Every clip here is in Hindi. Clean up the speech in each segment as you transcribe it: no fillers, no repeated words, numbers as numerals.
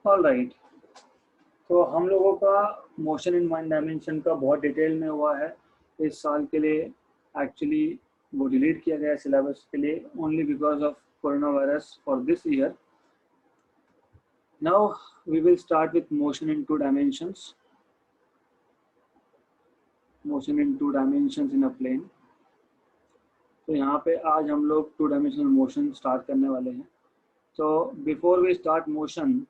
All right. तो हम लोगों का मोशन इन वन डायमेंशन का बहुत डिटेल में हुआ है इस साल के लिए। एक्चुअली वो डिलीट किया गया सिलेबस के लिए only because of corona virus for this year. Now we will start with motion in two dimensions. Motion in two dimensions in a plane. तो यहाँ पे आज हम लोग टू डायमेंशनल मोशन स्टार्ट करने वाले हैं। तो बिफोर वी स्टार्ट मोशन,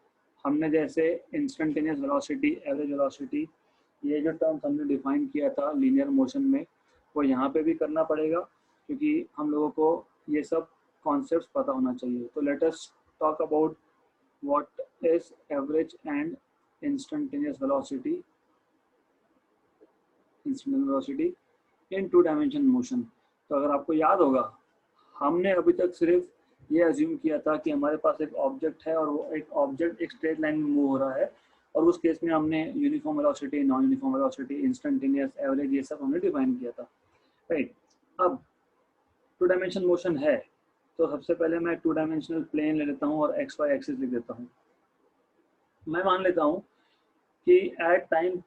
हमने जैसे इंस्टेंटेनियस वेलोसिटी, एवरेज वेलोसिटी, ये जो टर्म्स हमने डिफाइन किया था लीनियर मोशन में, वो यहाँ पे भी करना पड़ेगा क्योंकि हम लोगों को ये सब कॉन्सेप्ट्स पता होना चाहिए। तो let us talk about what is average and instantaneous velocity, instantaneous velocity in two dimension motion. तो अगर आपको याद होगा, हमने अभी तक सिर्फ ये अज्यूम किया था कि हमारे पास एक ऑब्जेक्ट है और वो एक ऑब्जेक्ट एक स्ट्रेट लाइन में मूव हो रहा है, और उस केस में हमने uniform velocity, non uniform velocity, instantaneous, average, ये सब हमने डिफाइन किया था, राइट। अब टू डायमेंशन मोशन है तो सबसे पहले मैं टू डायमेंशनल प्लेन ले लेता हूँ और एक्स वाई एक्सिस लिख देता हूँ। मैं मान लेता हूँ कि एट टाइम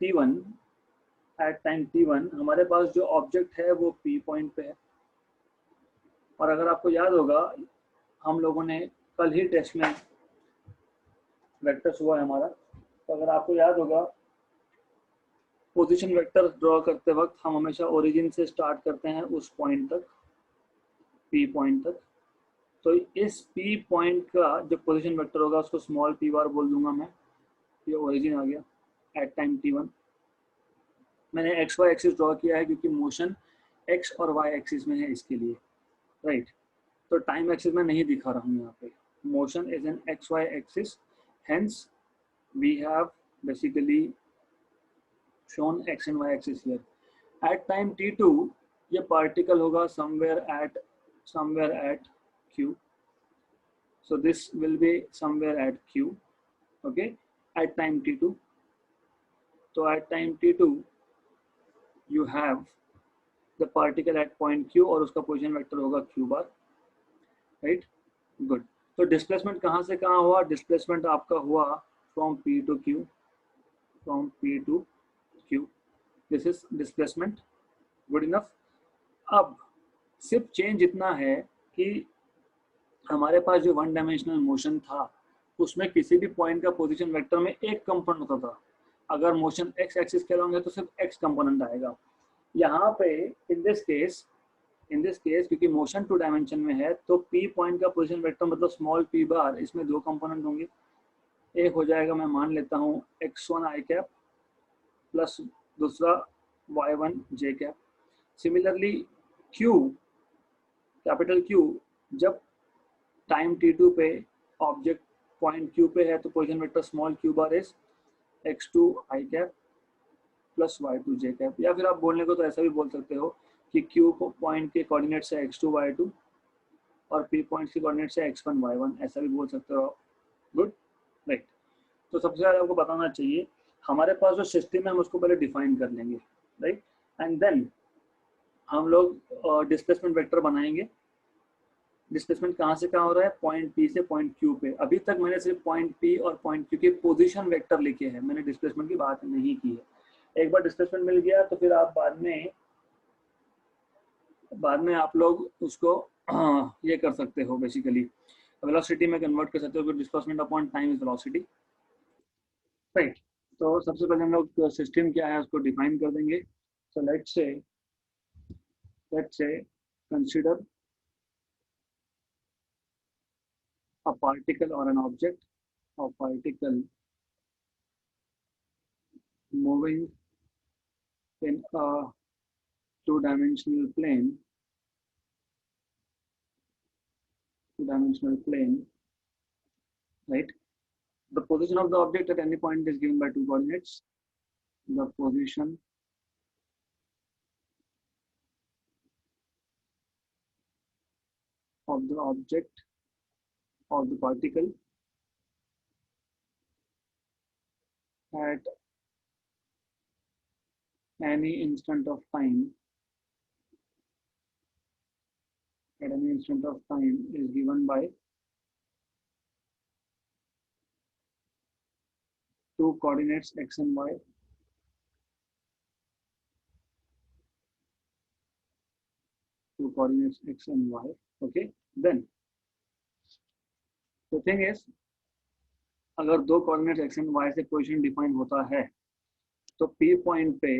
t1 हमारे पास जो ऑब्जेक्ट है वो p पॉइंट पे है। और अगर आपको याद होगा, हम लोगों ने कल ही टेस्ट में वेक्टर्स हुआ है हमारा, तो अगर आपको याद होगा, पोजीशन वेक्टर ड्रॉ करते वक्त हम हमेशा ओरिजिन से स्टार्ट करते हैं उस पॉइंट तक, p पॉइंट तक। तो इस p पॉइंट का जो पोजीशन वेक्टर होगा उसको स्मॉल p बार बोल दूंगा मैं। ये ओरिजिन आ गया एट टाइम t1। मैंने एक्स वाई एक्सिस ड्रॉ किया है क्योंकि मोशन एक्स और वाई एक्सिस में है इसके लिए, राइट। तो टाइम एक्सिस में नहीं दिखा रहा हूँ यहाँ पे। Motion is an X Y axis, hence we have basically shown x and y axis here. At time t2 ये पार्टिकल होगा somewhere at q, so this will be somewhere at q, okay, at time t2. So at time t2 you have the particle at point q और उसका पोजीशन वेक्टर होगा q बार, राइट, गुड। तो डिस्प्लेसमेंट कहाँ से कहाँ हुआ? डिस्प्लेसमेंट आपका हुआ from p to q, from p to q, this is displacement, good enough. अब सिर्फ चेंज इतना है कि हमारे पास जो वन डायमेंशनल मोशन था उसमें किसी भी पॉइंट का पोजीशन वेक्टर में एक कंपोनेंट होता था। अगर मोशन एक्स एक्सिस के अलॉन्ग है तो सिर्फ एक्स कंपोनेंट आएगा। यहाँ पे इन दिस केस क्योंकि मोशन टू डायमेंशन में है तो पी पॉइंट का पोजीशन वेक्टर मतलब स्मॉल पी बार, इसमें दो कंपोनेंट होंगे। एक हो जाएगा, मैं मान लेता हूँ x1 आई कैप प्लस दूसरा y1 J cap. Similarly q, capital Q, जब टाइम t2 पे ऑब्जेक्ट पॉइंट q पे है तो position vector small q bar is x2 I cap plus y2 J cap. या फिर आप बोलने को तो ऐसा भी बोल सकते हो कि q पॉइंट के कोऑर्डिनेट से x2 y2 और p पॉइंट के कोऑर्डिनेट से x1 y1, ऐसा भी बोल सकते हो, गुड, राइट। तो सबसे पहले आपको बताना चाहिए हमारे पास जो सिस्टम है हम उसको पहले डिफाइन कर लेंगे, राइट, एंड देन हम लोग डिस्प्लेसमेंट वेक्टर बनाएंगे। डिस्प्लेसमेंट कहाँ से कहाँ हो रहा है? पॉइंट पी से पॉइंट क्यू पे। अभी तक मैंने सिर्फ पॉइंट पी और पॉइंट क्यू के पोजीशन वेक्टर लिखे हैं, मैंने डिस्प्लेसमेंट की बात नहीं की है। एक बार डिस्प्लेसमेंट मिल गया तो फिर आप बाद में आप लोग उसको ये कर सकते हो, बेसिकली वेलोसिटी में कन्वर्ट कर सकते हो। Displacement upon time is velocity, right. तो सबसे पहले हम लोग सिस्टम क्या है उसको डिफाइन कर देंगे। So let's say consider a particle or an object, a particle moving in a two-dimensional plane, right? The position of the object at any point is given by two coordinates. The position of the object of the particle at any instant of time is given by two coordinates x and y. Two coordinates x and y. Okay. Then the thing is, अगर दो कोऑर्डिनेट्स x एंड y से पोजीशन डिफाइन होता है तो P पॉइंट पे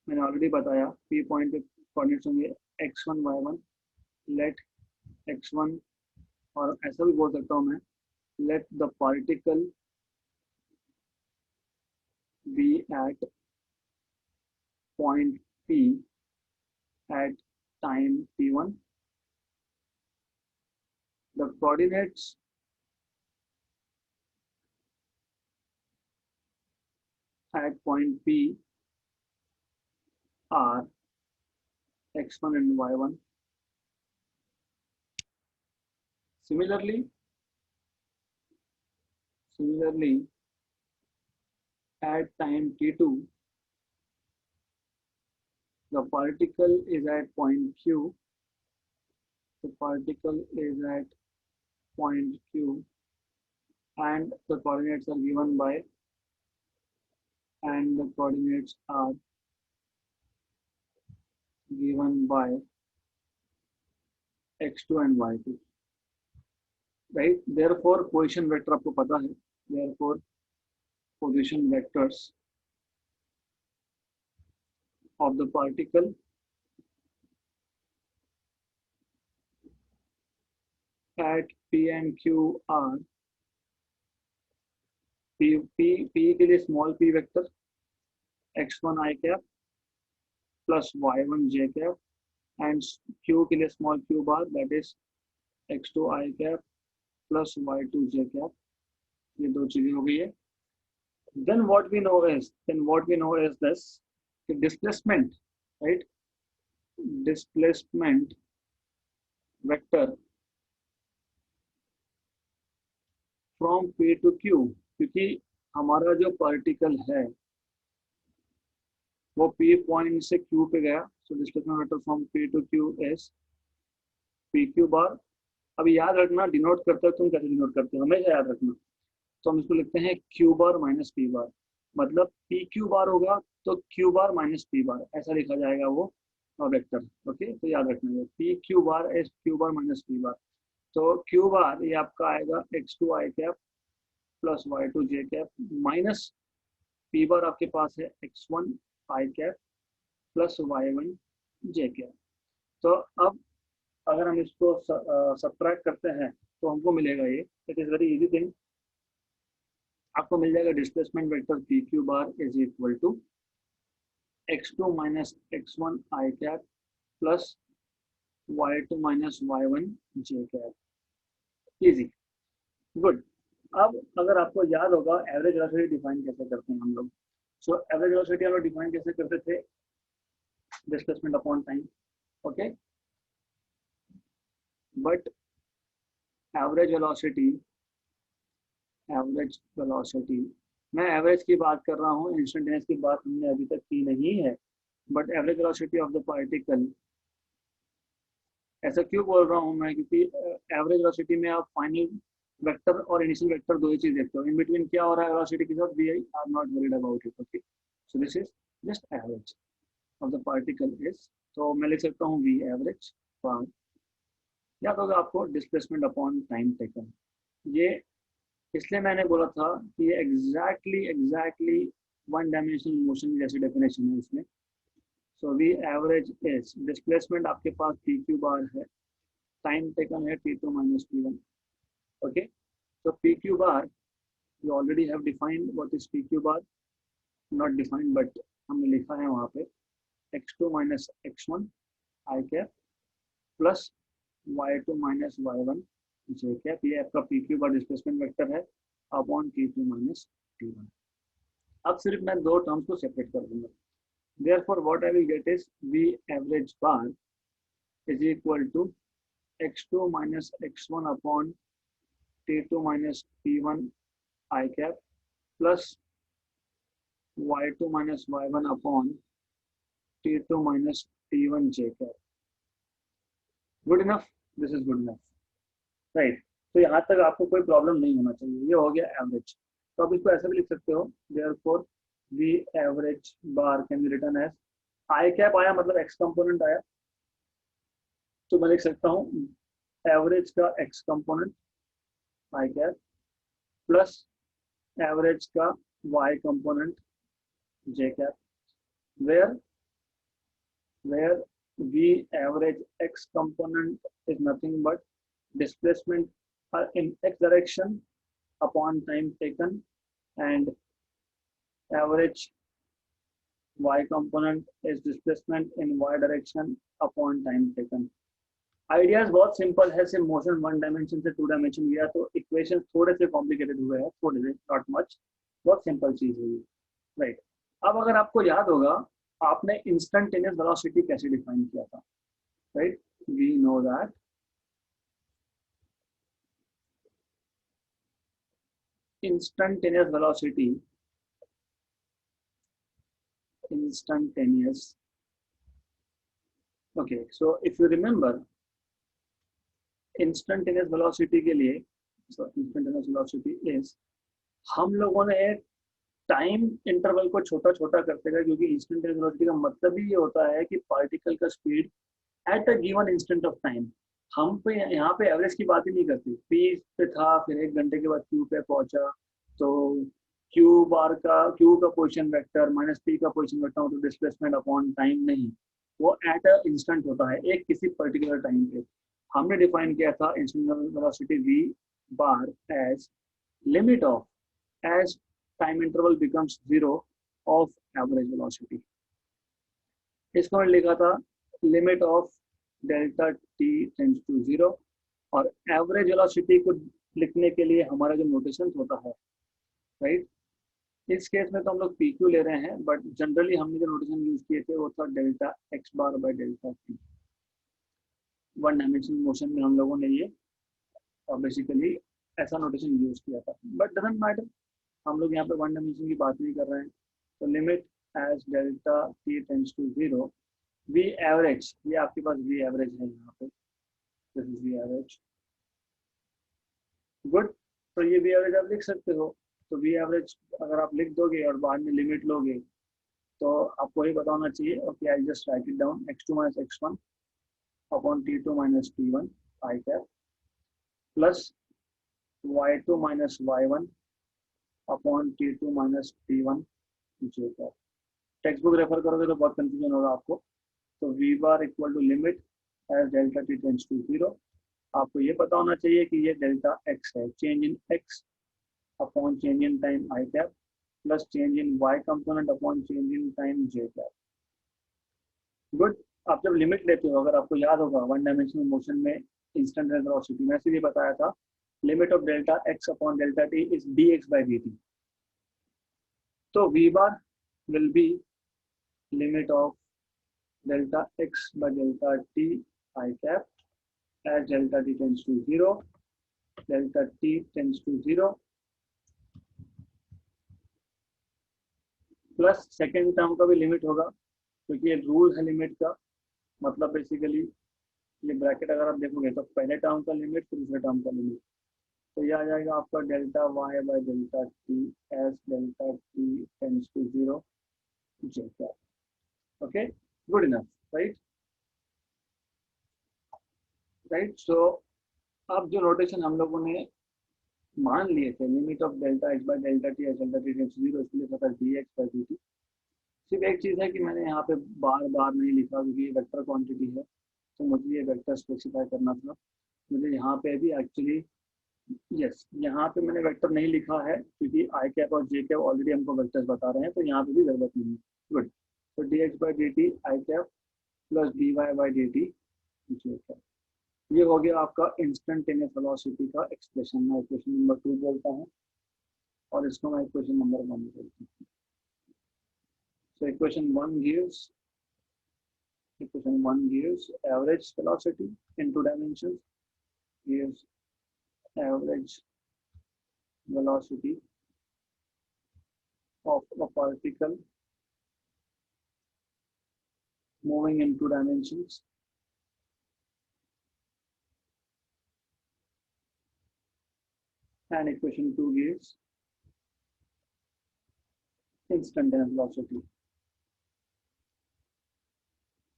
मैंने ऑलरेडी बताया, P पॉइंट पे कोऑर्डिनेट्स होंगे x1 y1, लेट x1, और ऐसा भी बोल सकता हूँ मैं, let the particle be at point P at time t1. The coordinates at point P are x1 and y1. Similarly, at time t2, the particle is at point Q. The particle is at point Q, and the coordinates are given by, and the coordinates are given by x2 and y2. Right? Therefore, position vector आपको पता है. Therefore, position vectors of the particle at P and Q are P के लिए small p vector x1 I cap plus y1 j cap, and Q के लिए small q bar, that is x2 I cap plus y2 j cap. ये दो चीजें हो गई है. Then what we know is this displacement, right? Displacement vector from P to Q, क्योंकि हमारा जो पार्टिकल है वो P पॉइंट से Q पे गया, so displacement vector from P to Q is PQ bar. अभी याद रखना, डिनोट करते हो तुम कैसे डिनोट करते हो, हमेशा याद रखना. तो हम इसको लिखते हैं Q बार माइनस P बार, मतलब PQ बार होगा तो Q बार माइनस P बार, ऐसा लिखा जाएगा वो वेक्टर. ओके, तो याद रखना है PQ bar is Q bar minus P बार. तो Q बार ये आपका आएगा x2 I cap plus y2 j cap minus P बार आपके पास है x1 I cap plus y1 j cap. तो अब अगर हम इसको सब्ट्रैक्ट करते हैं तो हमको मिलेगा ये, it is very easy thing. आपको मिल जाएगा displacement vector PQ bar is equal to x2 minus x1 I cap plus y2 minus y1 j cap. Easy, good. अब अगर आपको याद होगा एवरेज वेलोसिटी डिफाइन कैसे करते हैं हम लोग. सो एवरेज वेलोसिटी हम लोग डिफाइन कैसे करते थे, displacement upon time. Okay, but average velocity मैं एवरेज की बात कर रहा हूँ, इंस्टेंटेनियस की बात हमने अभी तक की नहीं है. But average velocity of the particle, ऐसा क्यों बोल रहा हूँ मैं, क्योंकि एवरेज वेलोसिटी में आप फाइनल वेक्टर और इनिशियल वेक्टर दो ही चीज देखते हो, इन बिटवीन क्या हो रहा है वेलोसिटी के साथ, we are not worried about it. Okay, so this is just average of the particle is, तो मैं लिख सकता हूँ वी एवरेज बार, याद होगा आपको, डिस्प्लेसमेंट अपॉन टाइम टेकन. ये इसलिए मैंने बोला था कि ये एग्जैक्टली वन डायमेंशनल मोशन जैसी डेफिनेशन है इसमें. So v average is displacement आपके पास PQ बार है, टाइम टेकन है T2 minus T1. Okay, so PQ bar, you already have defined what is PQ bar, not defined but हमने लिखा है वहाँ पे x2 minus x1 I cap plus y2 minus y1 j cap. ये आपका PQ bar डिस्प्लेसमेंट वेक्टर है अपॉन T2 minus T1. अब सिर्फ मैं दो टर्म्स को सेपरेट कर दूंगा. Therefore, what I will get is V average bar is equal to x2 minus x1 upon T2 minus T1 I cap plus y2 minus y1 upon T2 minus T1 j cap. Good enough? This is good enough, right? तो यहाँ तक आपको कोई प्रॉब्लम नहीं होना चाहिए. ये हो गया एवरेज. तो आप इसको ऐसे भी लिख सकते हो, therefore v average bar can be written as I cap आया मतलब एक्स कंपोनेंट आया, तो मैं लिख सकता हूँ एवरेज का X component I cap plus average का Y component J cap, where where v average x component is nothing but displacement in x direction upon time taken, and average y component is displacement in y direction upon time taken. Ideas बहुत सिंपल है, सिर्फ मोशन वन डायमेंशन से टू डायमेंशन गया तो इक्वेशन थोड़े से कॉम्प्लिकेटेड हुए हैं, थोड़े से, नॉट मच, बहुत सिंपल चीज है ये, राइट। अब अगर आपको याद होगा आपने इंस्टेंटेनियस वेलोसिटी कैसे डिफाइन किया था, right, we know that instantaneous velocity, instantaneous, okay, so if you remember instantaneous velocity के लिए, so instantaneous velocity is, हम लोगों ने एक टाइम इंटरवल को छोटा छोटा करते गए, क्योंकि इंस्टेंटेनियस वेलोसिटी का मतलब ही ये होता है कि पार्टिकल का speed at a given instant of time, हम पे यहाँ पे एवरेज की बात ही नहीं करते, पी पे था फिर एक घंटे के बाद क्यू पे पहुंचा, तो क्यू बार का क्यू का पोजीशन वेक्टर माइनस पी का पोजीशन वेक्टर, तो डिस्प्लेसमेंट अपॉन टाइम नहीं, वो एट अ इंस्टेंट होता है एक किसी पर्टिकुलर टाइम पे। हमने डिफाइन किया था instantaneous velocity v bar as limit of as time interval becomes zero of average velocity। इसको मैंने लिखा था limit of delta T tends to zero, और एवरेज वेलोसिटी को लिखने के लिए हमारा जो नोटेशन होता है, राइट, इस केस में तो हम लोग पी क्यू ले रहे हैं, बट जनरली हमने जो नोटेशन यूज किए थे वो था delta x bar by delta T. One dimensional motion में हम लोगों ने ये बेसिकली ऐसा नोटेशन यूज किया था, बट डजंट मैटर, हम लोग यहाँ पे वन डायमेंशन की बात नहीं कर रहे हैं। तो limit as delta T tends to zero, v average, ये आपके पास वी एवरेज है यहाँ पे, this is v average, good. तो ये वी एवरेज आप लिख सकते हो, तो वी एवरेज अगर आप लिख दोगे और बाद में लिमिट लोगे तो आपको ही पता होना चाहिए, okay I just write it down, x2 minus x1 upon t2 minus t1 I cap plus y2 minus y1 upon t2 minus t1 J cap. Text book refer करोगे तो बहुत कंफ्यूजन होगा आपको। तो we bar equal to limit as delta T tends to zero, आपको ये पता होना चाहिए कि ये डेल्टा एक्स है, change in X upon change in time I cap plus change in Y component upon change in time J cap, good. आप जब लिमिट लेते हो, अगर आपको याद होगा वन डायमेंशनल मोशन में इंस्टेंटेनियस वेलोसिटी में इसीलिए बताया था limit of delta X upon delta T is D X by D T, तो we bar will be limit of delta x by delta t I cap as delta t tends to 0, delta t tends to 0 plus second term का भी लिमिट होगा, क्योंकि ये रूल है लिमिट का, मतलब बेसिकली ये ब्रैकेट अगर आप देखोगे तो पहले टर्म का लिमिट फिर दूसरे टर्म का लिमिट, तो ये आ जाएगा आपका delta Y by delta T as delta T tends to 0 J cap, okay, good enough, right, right. So अब जो नोटेशन हम लोगों ने मान लिए थे limit of delta X by delta T as delta T tends to 0, इसके लिए पता D X by D T, सिर्फ एक चीज़ है कि मैंने यहाँ पे बार बार नहीं लिखा क्योंकि ये वेक्टर क्वांटिटी है, तो मुझे ये वेक्टर स्पेसिफाई करना था, मुझे यहाँ पे भी एक्चुअली यस यहाँ पे मैंने वेक्टर नहीं लिखा है क्योंकि आई कैप और जे कैप ऑलरेडी हमको वेक्टर्स बता रहे हैं, तो यहाँ पे भी जरूरत नहीं है, गुड। तो D X by D T I cap plus D Y by D T J cap, ये हो गया आपका इंस्टेंटेनियस वेलोसिटी का एक्सप्रेशन। मैं इक्वेशन नंबर 2 बोलता हूँ और इसको मैं इक्वेशन नंबर 1 बोलता हूँ। So equation 1 gives average velocity in two dimensions, gives average velocity of a particle moving in two dimensions, and equation 2 gives instantaneous velocity,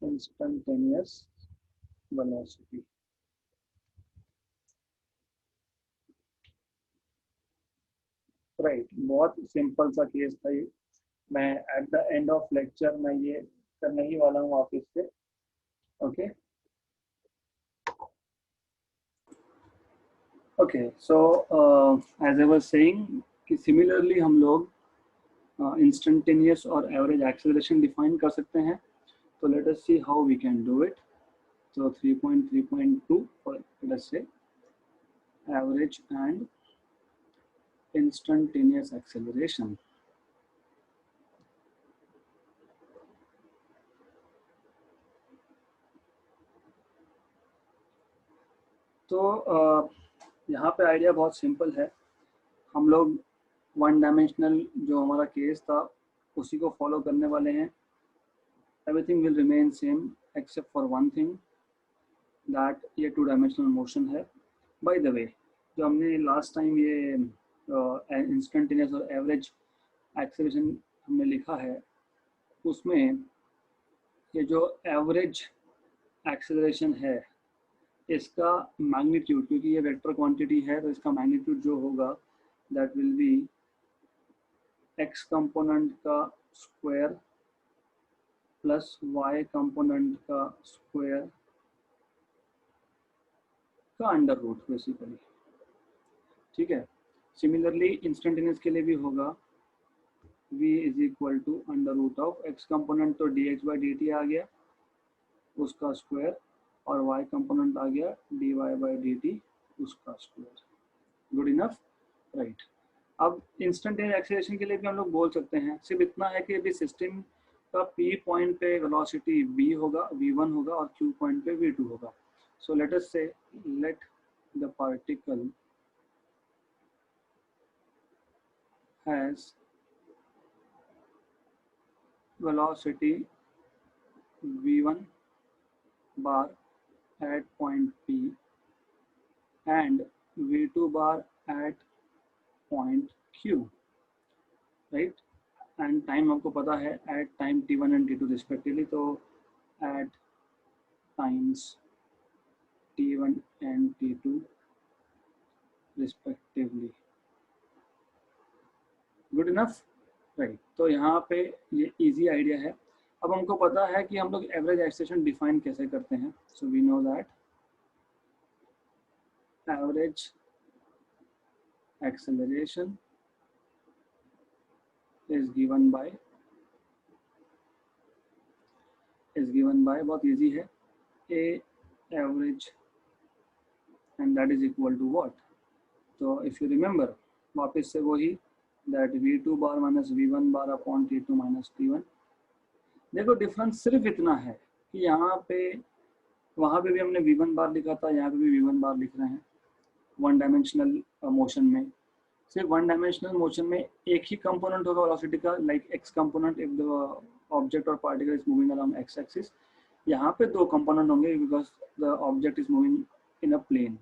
instantaneous velocity. Right, बहुत सिंपल सा केस था ये। मैं at the end of lecture मैं ये करने ही वाला हूँ वापस से। Okay okay, so as I was saying कि सिमिलरली हम लोग इंस्टेंटेनियस और एवरेज एक्सेलरेशन डिफाइन कर सकते हैं। तो let us see how we can do it. So 3.3.2 for let us say average and instantaneous acceleration. तो यहाँ पे आइडिया बहुत सिंपल है। हम लोग वन डायमेंशनल जो हमारा केस था उसी को फॉलो करने वाले हैं। Everything will remain same except for one thing, that ये टू डायमेंशनल मोशन है। बाय द वे, जो हमने लास्ट टाइम ये इंस्टेंटेनियस और एवरेज एक्सेलरेशन हमने लिखा है, उसमें ये जो एवरेज एक्सेलरेशन है इसका मैग्नीट्यूड, क्योंकि ये वेक्टर क्वांटिटी है तो इसका मैग्नीट्यूड जो होगा that will be x component का स्क्वायर प्लस वाई कंपोनेंट का स्क्वायर का अंडर रूट बेसिकली। ठीक है, सिमिलरली इंस्टेंटेनियस के लिए भी होगा v is equal to under root of x component तो dx बाई dt आ गया उसका स्क्वायर, और y कंपोनेंट आ गया dy बाई dt उसका स्क्वायर। Good enough, right. अब इंस्टेंटेनियस एक्सेलरेशन के लिए भी हम लोग बोल सकते हैं, सिर्फ इतना है कि अभी सिस्टम का p पॉइंट पे वेलोसिटी v होगा, v1 होगा, और q पॉइंट पे v2 होगा। सो लेट अस से late the particle has velocity v1 bar at point P and v2 bar at point Q, right? And time हमको पता है at time t1 and t2 respectively, तो at times t1 and t2 respectively. Good enough, right? तो यहाँ पे ये easy idea है। अब हमको पता है कि हम लोग एवरेज एक्सेलरेशन डिफाइन कैसे करते हैं। So we know that average acceleration is given by बहुत easy है, a average and that is equal to what? तो if you remember वापस से वही that v2 bar minus v1 bar upon t2 minus t1। देखो डिफरेंस सिर्फ इतना है कि यहाँ पे वहाँ पे भी हमने v1 बार लिखा था, यहाँ पे भी v1 बार लिख रहे हैं। वन डायमेंशनल मोशन में, सिर्फ वन डायमेंशनल मोशन में एक ही कंपोनेंट होगा वेलोसिटी का, like X component if the object और particle is moving around X axis. यहाँ पे दो कंपोनेंट होंगे because the object is moving in a plane,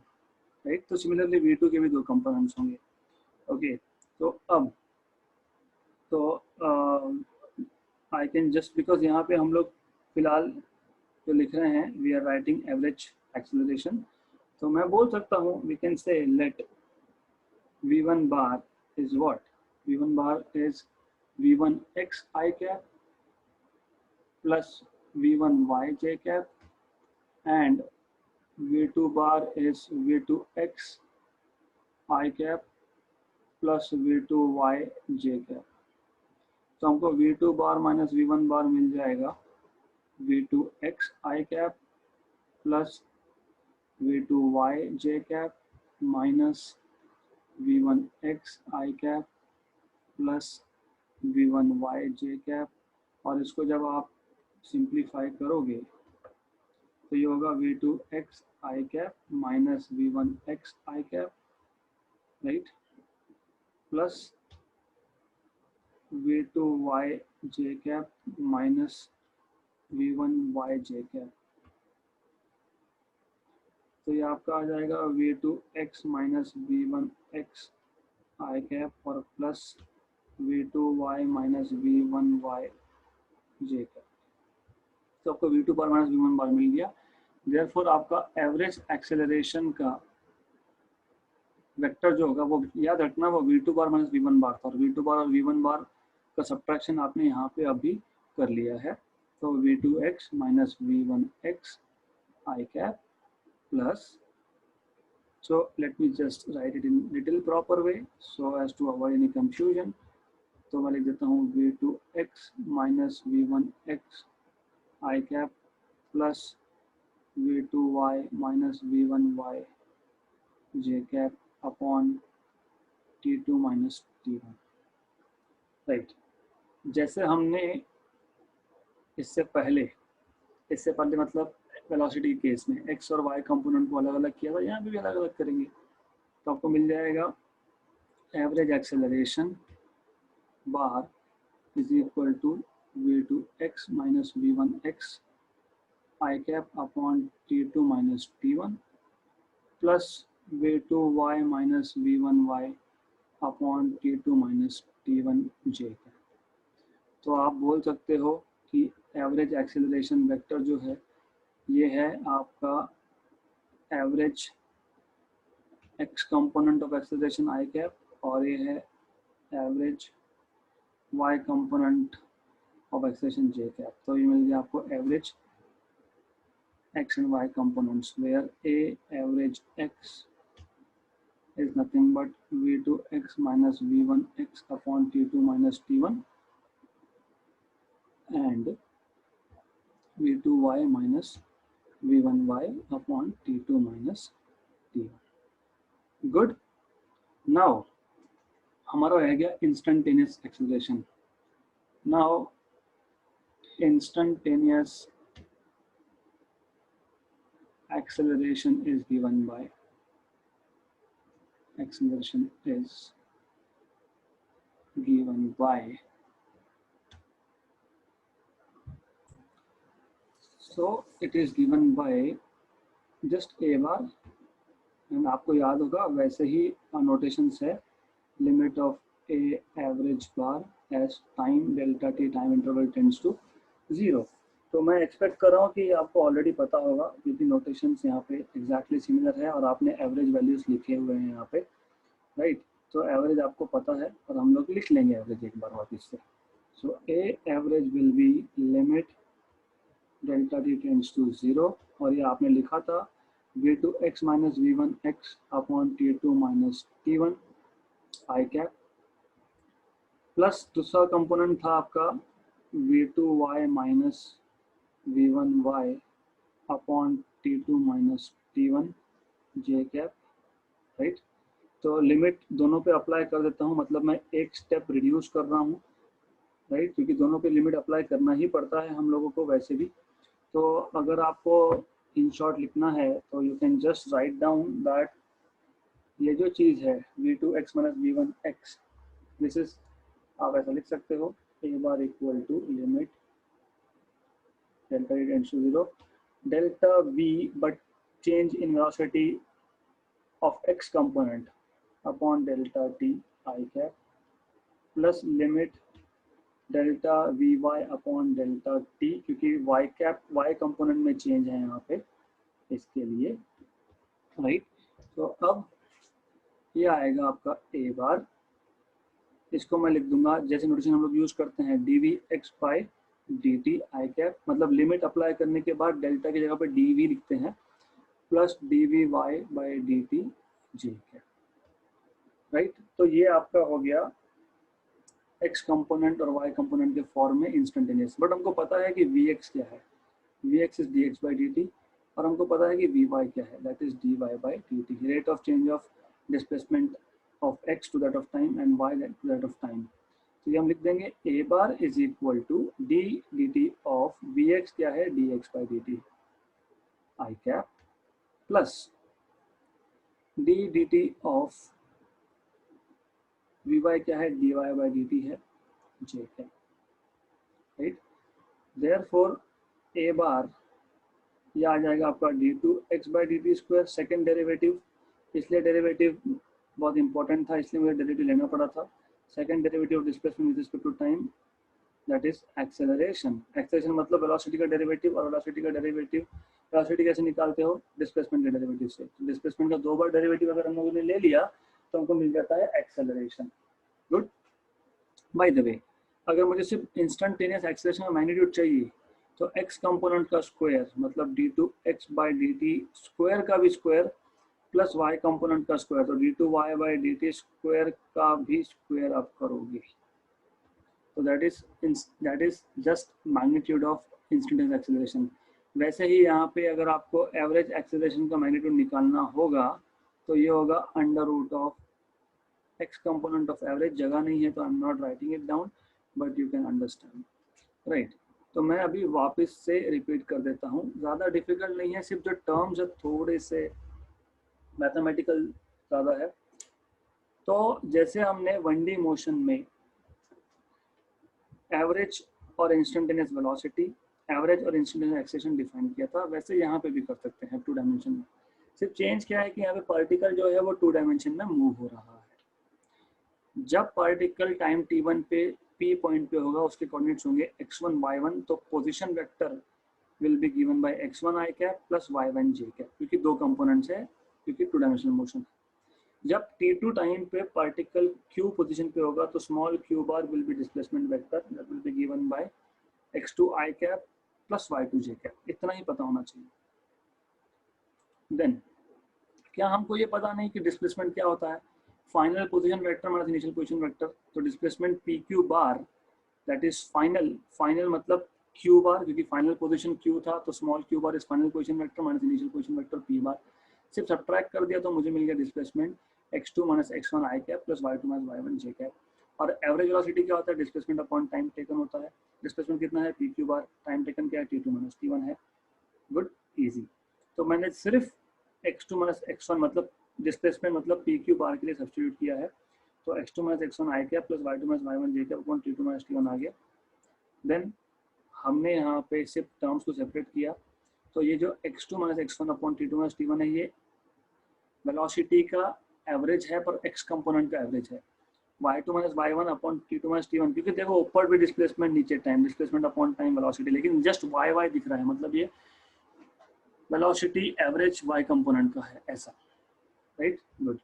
right? तो सिमिलरली v2 के भी दो कंपोनेंट्स होंगे। ओके, तो अब तो आई कैन जस्ट, बिकॉज यहाँ पे हम लोग फिलहाल जो लिख रहे हैं we are writing average acceleration, तो मैं बोल सकता हूँ we can say let v1 bar is what? v1 bar is v1 x I cap plus v1 y j cap, and v2 bar is v2 x I cap plus v2 y j cap। तो हमको v2 बार माइनस v1 बार मिल जाएगा v2 x I cap plus v2 y j cap minus v1 x I cap plus v1 y j cap, और इसको जब आप सिंप्लीफाई करोगे तो ये होगा v2 x I cap minus v1 x I cap, right, plus v2 y j cap minus v1 y j cap। तो ये आपका आ जाएगा v2 x minus v1 x I cap और plus v2y minus v1y j cap. तो आपको v2 बार माइनस v1 बार मिल गया। देयरफॉर आपका एवरेज एक्सेलरेशन का वेक्टर जो होगा वो याद रखना, वो v2 बार माइनस v1 बार था, और v2 बार और v1 बार का सब्ट्रैक्शन आपने यहाँ पे अभी कर लिया है। तो v2x minus v1x I cap plus, so let me just write it in little proper way so as to avoid any confusion। तो मैं लिख देता हूँ v2x minus v1x I cap plus v2y minus v1y j cap upon t2 minus t1। Right, जैसे हमने इससे पहले मतलब वेलोसिटी केस में x और y कंपोनेंट को अलग अलग किया था, यहाँ पे भी अलग अलग करेंगे। तो आपको मिल जाएगा average acceleration bar is equal to v2x minus v1x I cap upon t2 minus t1 plus v2y minus v1y upon t2 minus t1 j cap. तो आप बोल सकते हो कि एवरेज एक्सेलरेशन वेक्टर जो है ये है आपका average x component of acceleration I cap, और ये है average y component of acceleration j cap. तो ये मिल गया आपको average x and y components, where a average x is nothing but v2x minus v1x upon t2 minus t1 and v2y minus v1y upon t2 minus t1। Good. Now हमारा रह गया instantaneous acceleration. Now instantaneous acceleration is given by so it is given by just a bar, and आपको याद होगा वैसे ही नोटेशंस है, limit of a average bar as time delta t time interval tends to 0। तो मैं एक्सपेक्ट कर रहा हूँ कि आपको ऑलरेडी पता होगा क्योंकि नोटेशंस यहाँ पे एग्जैक्टली सिमिलर है और आपने एवरेज वैल्यूज लिखे हुए हैं यहाँ पे, राइट। तो एवरेज आपको पता है और हम लोग लिख लेंगे एवरेज एक बार वापस से। So a average will be limit delta T tends to 0, और ये आपने लिखा था v2x minus v1x upon t2 minus t1 I cap, plus दूसरा कंपोनेंट था आपका v2y minus v1y upon t2 minus t1 j cap, right. तो लिमिट दोनों पे अप्लाई कर देता हूँ, मतलब मैं एक स्टेप रिड्यूस कर रहा हूँ, राइट, क्योंकि दोनों पे लिमिट अप्लाई करना ही पड़ता है हम लोगों को वैसे भी। तो अगर आपको इन शॉर्ट लिखना है तो you can just write down that ये जो चीज़ है v2x minus v1x, this is, आप ऐसा लिख सकते हो a bar equal to limit delta t tends to 0 delta v but change in velocity of x component upon delta t I cap plus limit delta vy upon delta t, क्योंकि y कैप y कंपोनेंट में चेंज है यहाँ पे इसके लिए, राइट। तो अब ये आएगा आपका a बार, इसको मैं लिख दूंगा जैसे नोटेशन हम लोग यूज करते हैं dvx by dt I cap, मतलब लिमिट अप्लाई करने के बाद डेल्टा की जगह पे dv लिखते हैं plus dvy by dt j cap, right. तो ये आपका हो गया x कंपोनेंट और y कंपोनेंट के फॉर्म में इंस्टेंटेनियस। बट हमको पता है कि vx क्या है, vx is dx by dt, और हमको पता है कि vy क्या है, that is dy by dt, rate of change of displacement of x to that of time and y to that of time. तो ये हम लिख देंगे a bar is equal to d dt of vx क्या है dx by dt I cap plus d dt of vy क्या है dy बाई dt है j cap, right. Therefore a bar ये आ जाएगा आपका d2x by dt square, second derivative, इसलिए डेरिवेटिव बहुत इंपॉर्टेंट था इसलिए मुझे डेरिवेटिव लेना पड़ा था। Second derivative of displacement with respect to time, that is acceleration. Acceleration मतलब वेलोसिटी का डेरिवेटिव, और वेलोसिटी का डेरिवेटिव, वेलोसिटी कैसे निकालते हो, डिस्प्लेसमेंट के डेरिवेटिव से। डिस्प्लेसमेंट का 2 बार डेरिवेटिव अगर हम लोगों ने ले लिया तो हमको मिल जाता है acceleration. Good. By the way, अगर मुझे सिर्फ इंस्टेंटेनियस एक्सेलरेशन का मैग्नीट्यूड चाहिए तो x कंपोनेंट का स्क्वायर मतलब d2x/dt स्क्वायर का भी स्क्वायर प्लस y कंपोनेंट का स्क्वायर, तो d2y/dt स्क्वायर का भी स्क्वायर आप करोगे तो that is just magnitude of instantaneous acceleration. वैसे ही यहाँ पे अगर आपको एवरेज एक्सेलरेशन का मैग्नीट्यूड निकालना होगा तो ये होगा under root of x component of average. जगह नहीं है तो I am not writing it down, but you can understand, right. तो मैं अभी वापस से रिपीट कर देता हूँ, ज़्यादा डिफिकल्ट नहीं है, सिर्फ जो टर्म्स है थोड़े से मैथमेटिकल ज़्यादा है। तो जैसे हमने 1D मोशन में एवरेज और इंस्टेंटेनियस वेलोसिटी, एवरेज और इंस्टेंटेनियस एक्सेलरेशन डिफाइन किया था, वैसे यहाँ पे भी कर सकते हैं 2 डायमेंशन में। सिर्फ चेंज क्या है कि यहाँ पे पार्टिकल जो है वो 2 डायमेंशन में मूव हो रहा है। जब पार्टिकल टाइम t1 पे p पॉइंट पे होगा उसके कोऑर्डिनेट्स होंगे x1 y1, तो position vector will be given by x1 i cap plus y1 j cap, क्योंकि 2 कंपोनेंट्स है, क्योंकि 2 डायमेंशनल मोशन। जब t2 टाइम पे पार्टिकल q पोजीशन पे होगा तो small q bar will B displacement vector that will be given by x2 i cap plus y2 j cap. इतना ही पता होना चाहिए। देन क्या हमको ये पता नहीं कि डिस्प्लेसमेंट क्या होता है, final position vector minus initial position vector, तो displacement pq bar that is final मतलब q बार, क्योंकि फाइनल पोजीशन q था तो small q bar is final position vector minus initial position vector p bar. सिर्फ सब्ट्रैक्ट कर दिया तो मुझे मिल गया displacement x2 minus x1 i cap plus y2 minus y1 j cap. और एवरेज वेलोसिटी क्या होता है, डिस्प्लेसमेंट अपॉन टाइम टेकन होता है। डिस्प्लेसमेंट कितना है, pq बार, टाइम टेकन क्या है, t2 माइनस t1 है। Good, easy. तो मैंने सिर्फ x2 माइनस x1 मतलब डिस्प्लेसमेंट मतलब pq बार के लिए सब्स्टिट्यूट किया है, तो x2 minus x1 i cap plus y2 minus y1 j cap upon t2 minus t1 आ गया। देन हमने यहाँ पे सिर्फ टर्म्स को सेपरेट किया, तो ये जो x2 minus x1 upon t2 minus t1 है ये वेलोसिटी का एवरेज है पर x कंपोनेंट का एवरेज है। y2 minus y1 upon t2 minus t1, क्योंकि देखो ऊपर भी डिस्प्लेसमेंट नीचे time, displacement upon time velocity, लेकिन जस्ट y दिख रहा है, मतलब ये वेलोसिटी एवरेज y कंपोनेंट का है, ऐसा, राइट। गुड।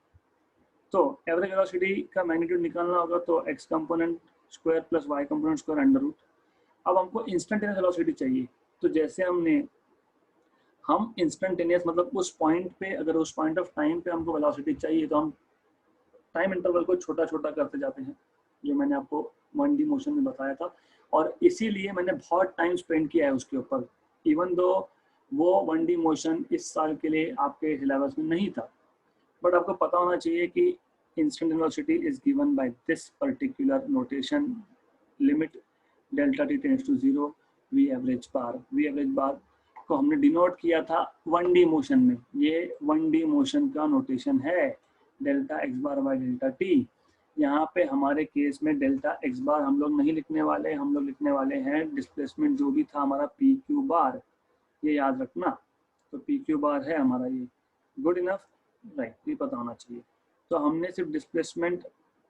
तो एवरेज वेलोसिटी का मैग्नीट्यूड निकालना होगा तो x component square plus y component square under root. अब हमको इंस्टेंटेनियस वेलोसिटी चाहिए, तो जैसे हम इंस्टेंटेनियस मतलब उस पॉइंट पे, अगर उस पॉइंट ऑफ टाइम पे हमको वेलोसिटी चाहिए तो हम टाइम इंटरवल को छोटा छोटा करते जाते हैं, जो मैंने आपको 1D मोशन में बताया था, और इसीलिए मैंने बहुत टाइम स्पेंड किया है उसके ऊपर, इवन दो वो 1D मोशन इस साल के लिए आपके सिलेबस में नहीं था, बट आपको पता होना चाहिए कि instant velocity is given by this particular notation, limit delta T tends to 0 V average bar को हमने डिनोट किया था 1D मोशन में। ये 1D मोशन का नोटेशन है, delta x bar by delta T. यहाँ पे हमारे केस में डेल्टा एक्स बार हम लोग नहीं लिखने वाले, हम लोग लिखने वाले हैं डिस्प्लेसमेंट जो भी था हमारा पी क्यू बार, ये याद रखना। तो पी क्यू बार है हमारा ये, गुड इनफ, राइट, ये पता होना चाहिए। तो हमने सिर्फ डिस्प्लेसमेंट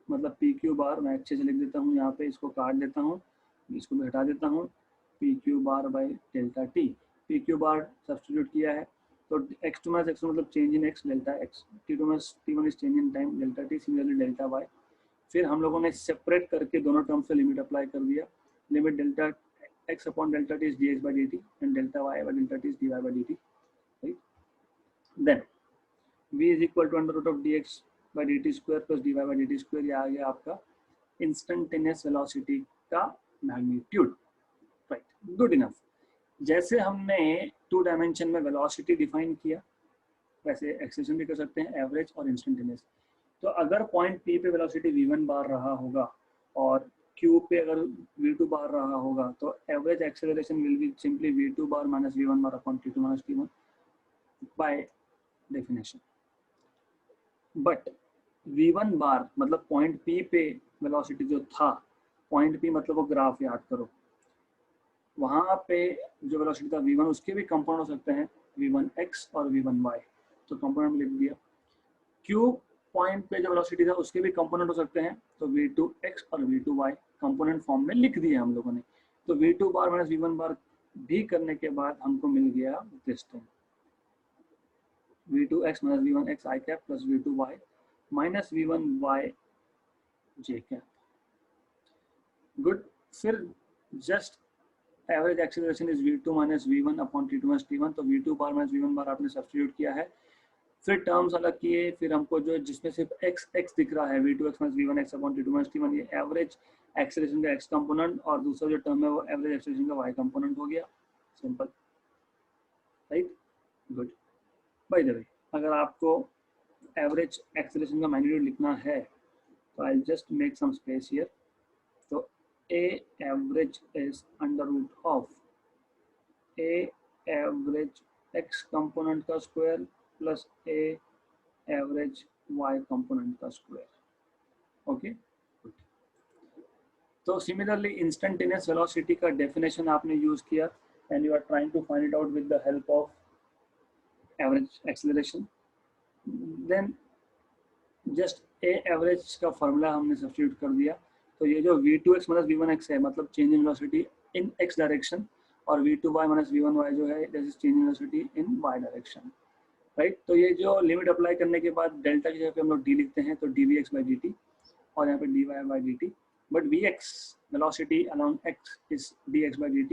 मतलब पी क्यू बार, मैं अच्छे से लिख देता हूँ यहाँ पे, इसको काट देता हूँ, इसको भी हटा देता हूँ, P Q bar by delta T. P Q bar substitute किया है तो x2 माइनस x1 मतलब change in x delta x, t2 minus t1 is change in time delta t, similarly delta y। फिर हम लोगों ने सेपरेट करके दोनों टर्म से लिमिट अप्लाई कर दिया, limit delta x upon delta t is dx by dt and delta y by delta t is dy by dt, right. Then v is equal to under root of dx by dt square plus dy by dt square, ये आ गया आपका इंस्टेंटेनियस वेलोसिटी का मैग्नीट्यूड, राइट, गुड इनफ। जैसे हमने 2 डायमेंशन में वेलोसिटी डिफाइन किया वैसे एक्सेलरेशन भी कर सकते हैं, एवरेज और इंस्टेंटेनियस। तो अगर पॉइंट P पे वेलोसिटी v1 बार रहा होगा और Q पे अगर v2 बार रहा होगा तो average acceleration will be simply v2 bar minus v1 bar upon t2 minus t1 by definition. But v1 बार मतलब पॉइंट P पे वेलोसिटी जो था, पॉइंट P मतलब वो ग्राफ याद करो, वहाँ पे जो वेलोसिटी था v1 उसके भी कंपोनेंट हो सकते हैं v1x और v1y, तो कंपोनेंट लिख दिया। q पॉइंट पे जो वेलोसिटी था उसके भी कंपोनेंट हो सकते हैं, तो v2x और v2y कंपोनेंट फॉर्म में लिख दिए हम लोगों ने। तो v2 बार माइनस v1 बार भी करने के बाद हमको मिल गया this thing, v2x minus v1x i cap plus v2y minus v1y j cap. Good. फिर just average acceleration is v2 minus v1 upon t2 minus t1, तो v2 बार माइनस v1 बार आपने सब्स्टिट्यूट किया है, फिर टर्म्स अलग किए, फिर हमको जो जिसमें सिर्फ x दिख रहा है v2x minus v1x upon t2 minus t1, ये एवरेज एक्सीलरेशन का x कंपोनेंट, और दूसरा जो टर्म है वो एवरेज एक्सीलरेशन का y कंपोनेंट हो गया। Simple, right. Good. By the way, अगर आपको एवरेज एक्सीलरेशन का मैग्नीट्यूड लिखना है तो I just make some space here. तो a average is under root of a average x component का square plus a average y component का स्क्वायर। ओके। तो सिमिलरली इंस्टेंटेनियस वेलोसिटी का डेफिनेशन आपने यूज किया and you are trying to find it out with the help of average acceleration. Then just a average का फॉर्मूला हमने सब्स्टिट्यूट कर दिया, तो ये जो v2x माइनस v1x है मतलब change in velocity in x direction, और v2y माइनस v1y जो है that is change in velocity in y direction, right. तो ये जो लिमिट अप्लाई करने के बाद डेल्टा की जगह पे हम लोग d लिखते हैं, तो dvx बाई dt और यहाँ पे dy by dt, but vx velocity along x is dx by dt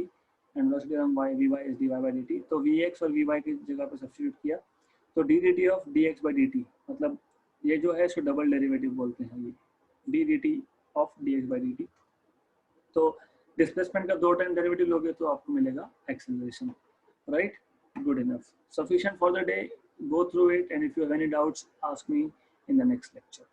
and velocity along y vy is dy by dt। तो vx और vy की जगह पे सब्स्टिट्यूट किया, तो d dt of dx by dt, मतलब ये जो है इसको डबल डेरिवेटिव बोलते हैं, ये d dt of dx by dt। तो डिस्प्लेसमेंट का 2 टाइम डेरिवेटिव लोगे तो आपको मिलेगा acceleration, right. Good enough, sufficient for the day. Go through it, and if you have any doubts, ask me in the next lecture.